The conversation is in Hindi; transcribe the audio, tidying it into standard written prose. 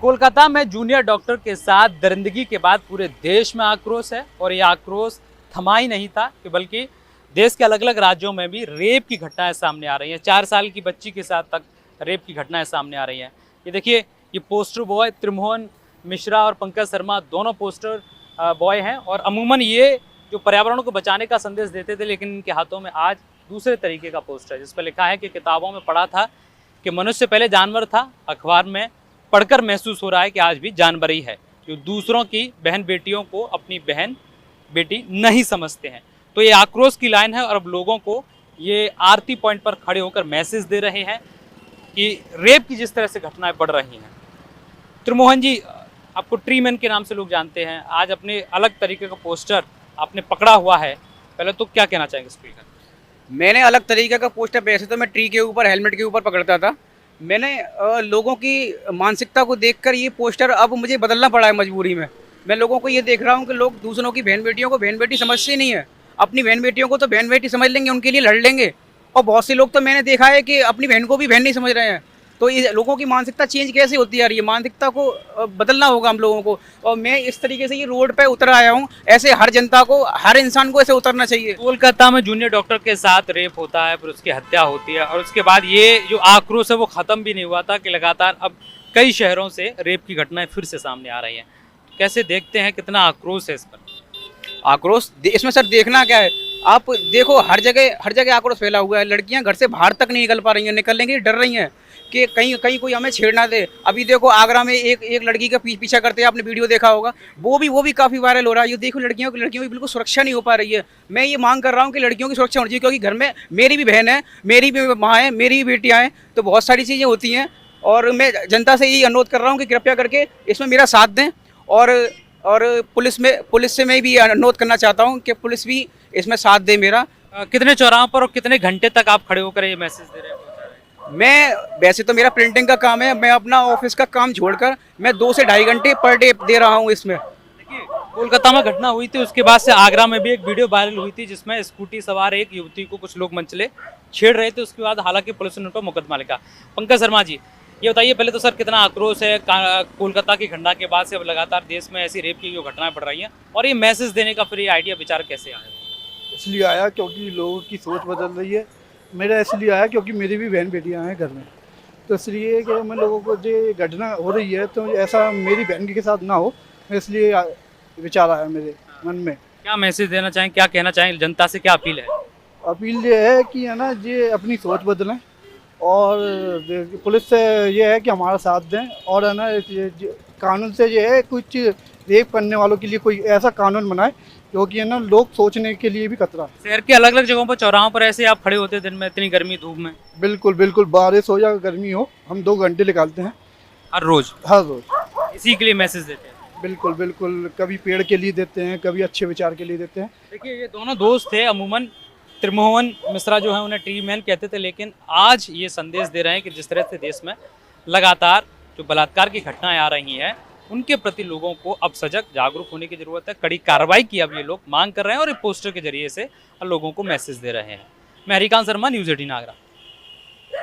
कोलकाता में जूनियर डॉक्टर के साथ दरिंदगी के बाद पूरे देश में आक्रोश है और ये आक्रोश थमा ही नहीं था कि बल्कि देश के अलग अलग राज्यों में भी रेप की घटनाएं सामने आ रही हैं। 4 साल की बच्ची के साथ तक रेप की घटनाएं सामने आ रही हैं। ये देखिए, ये पोस्टर बॉय त्रिमोहन मिश्रा और पंकज शर्मा दोनों पोस्टर बॉय हैं और अमूमन ये जो पर्यावरण को बचाने का संदेश देते थे, लेकिन इनके हाथों में आज दूसरे तरीके का पोस्टर है जिस पर लिखा है कि किताबों में पढ़ा था कि मनुष्य पहले जानवर था, अखबार में पढ़कर महसूस हो रहा है कि आज भी जानवर ही है, जो दूसरों की बहन बेटियों को अपनी बहन बेटी नहीं समझते हैं। तो ये आक्रोश की लाइन है और अब लोगों को ये आरती पॉइंट पर खड़े होकर मैसेज दे रहे हैं कि रेप की जिस तरह से घटनाएं बढ़ रही हैं। त्रिमोहन जी, आपको ट्री मैन के नाम से लोग जानते हैं, आज अपने अलग तरीके का पोस्टर आपने पकड़ा हुआ है, पहले तो क्या कहना चाहेंगे स्पीकर? मैंने अलग तरीके का पोस्टर, वैसे तो मैं ट्री के ऊपर, हेलमेट के ऊपर पकड़ता था। मैंने लोगों की मानसिकता को देखकर ये पोस्टर अब मुझे बदलना पड़ा है मजबूरी में। मैं लोगों को ये देख रहा हूँ कि लोग दूसरों की बहन बेटियों को बहन बेटी समझते नहीं है। अपनी बहन बेटियों को तो बहन बेटी समझ लेंगे, उनके लिए लड़ लेंगे, और बहुत से लोग तो मैंने देखा है कि अपनी बहन को भी बहन नहीं समझ रहे हैं। तो ये लोगों की मानसिकता चेंज कैसे होती है? ये मानसिकता को बदलना होगा हम लोगों को। और मैं इस तरीके से ये रोड पे उतर आया हूँ। ऐसे हर जनता को, हर इंसान को ऐसे उतरना चाहिए। कोलकाता में जूनियर डॉक्टर के साथ रेप होता है, फिर उसकी हत्या होती है और उसके बाद ये जो आक्रोश है वो खत्म भी नहीं हुआ था कि लगातार अब कई शहरों से रेप की घटनाएं फिर से सामने आ रही हैं। कैसे देखते हैं, कितना आक्रोश है इस पर? आक्रोश इसमें सर देखना क्या है? आप देखो, हर जगह आक्रोश फैला हुआ है। लड़कियां घर से बाहर तक नहीं निकल पा रही हैं, निकलने के लिए डर रही हैं कि कहीं कोई हमें छेड़ ना दे। अभी देखो, आगरा में एक लड़की का पीछा करते हैं, आपने वीडियो देखा होगा, वो भी काफ़ी वायरल हो रहा है। ये देखो, लड़कियों की बिल्कुल सुरक्षा नहीं हो पा रही है। मैं ये मांग कर रहा हूँ कि लड़कियों की सुरक्षा होनी चाहिए, क्योंकि घर में मेरी भी बहन है, मेरी भी माँ है, मेरी भी बेटियाँ हैं, तो बहुत सारी चीज़ें होती हैं। और मैं जनता से यही अनुरोध कर रहा हूँ कि कृपया करके इसमें मेरा साथ दें। और पुलिस से मैं भी अनुरोध करना चाहता हूँ कि पुलिस भी इसमें साथ दे मेरा। कितने चौराहों पर और कितने घंटे तक आप खड़े होकर ये मैसेज दे रहे हैं? मैं वैसे तो मेरा प्रिंटिंग का काम है, मैं अपना ऑफिस का काम छोड़कर मैं 2 से ढाई घंटे पर डे दे रहा हूँ इसमें। देखिए, कोलकाता में घटना हुई थी, उसके बाद से आगरा में भी एक वीडियो वायरल हुई थी जिसमें स्कूटी सवार एक युवती को कुछ लोग मंचले छेड़ रहे थे। उसके बाद हालांकि पुलिस ने उन पर मुकदमा लिखा। पंकज शर्मा जी, ये बताइए पहले तो सर, कितना आक्रोश है कोलकाता की घटना के बाद से अब लगातार देश में ऐसी रेप की जो घटनाएं बढ़ रही हैं, और ये मैसेज देने का फिर ये आइडिया विचार कैसे आया? इसलिए आया क्योंकि लोगों की सोच बदल रही है। मेरा इसलिए आया क्योंकि मेरी भी बहन बेटियां हैं घर में, तो इसलिए कि मैं लोगों को जो घटना हो रही है तो ऐसा मेरी बहन के साथ ना हो, इसलिए विचार आया मेरे मन में। क्या मैसेज देना चाहें, क्या कहना चाहें, जनता से क्या अपील है? अपील ये है कि है ना, ये अपनी सोच बदलें, और पुलिस से ये है कि हमारा साथ दें, और है ना, कानून से ये है कुछ रेप करने वालों के लिए कोई ऐसा कानून बनाए क्योंकि है ना, लोग सोचने के लिए भी खतरा है। शहर के अलग अलग जगहों पर चौराहों पर ऐसे आप खड़े होते हैं दिन में, इतनी गर्मी धूप में? बिल्कुल, बारिश हो या गर्मी हो, हम 2 घंटे निकालते हैं हर रोज इसी के लिए मैसेज देते हैं? बिल्कुल, कभी पेड़ के लिए देते हैं, कभी अच्छे विचार के लिए देते हैं। देखिए, ये दोनों दोस्त थे, अमूमन त्रिमोहन मिश्रा जो है उन्हें ट्री मैन कहते थे, लेकिन आज ये संदेश दे रहे हैं कि जिस तरह से देश में लगातार जो बलात्कार की घटनाएं आ रही हैं, उनके प्रति लोगों को अब सजग जागरूक होने की जरूरत है। कड़ी कार्रवाई की अब ये लोग मांग कर रहे हैं और एक पोस्टर के जरिए से लोगों को मैसेज दे रहे हैं। मैं हरिकांत शर्मा, न्यूज़ 18 आगरा।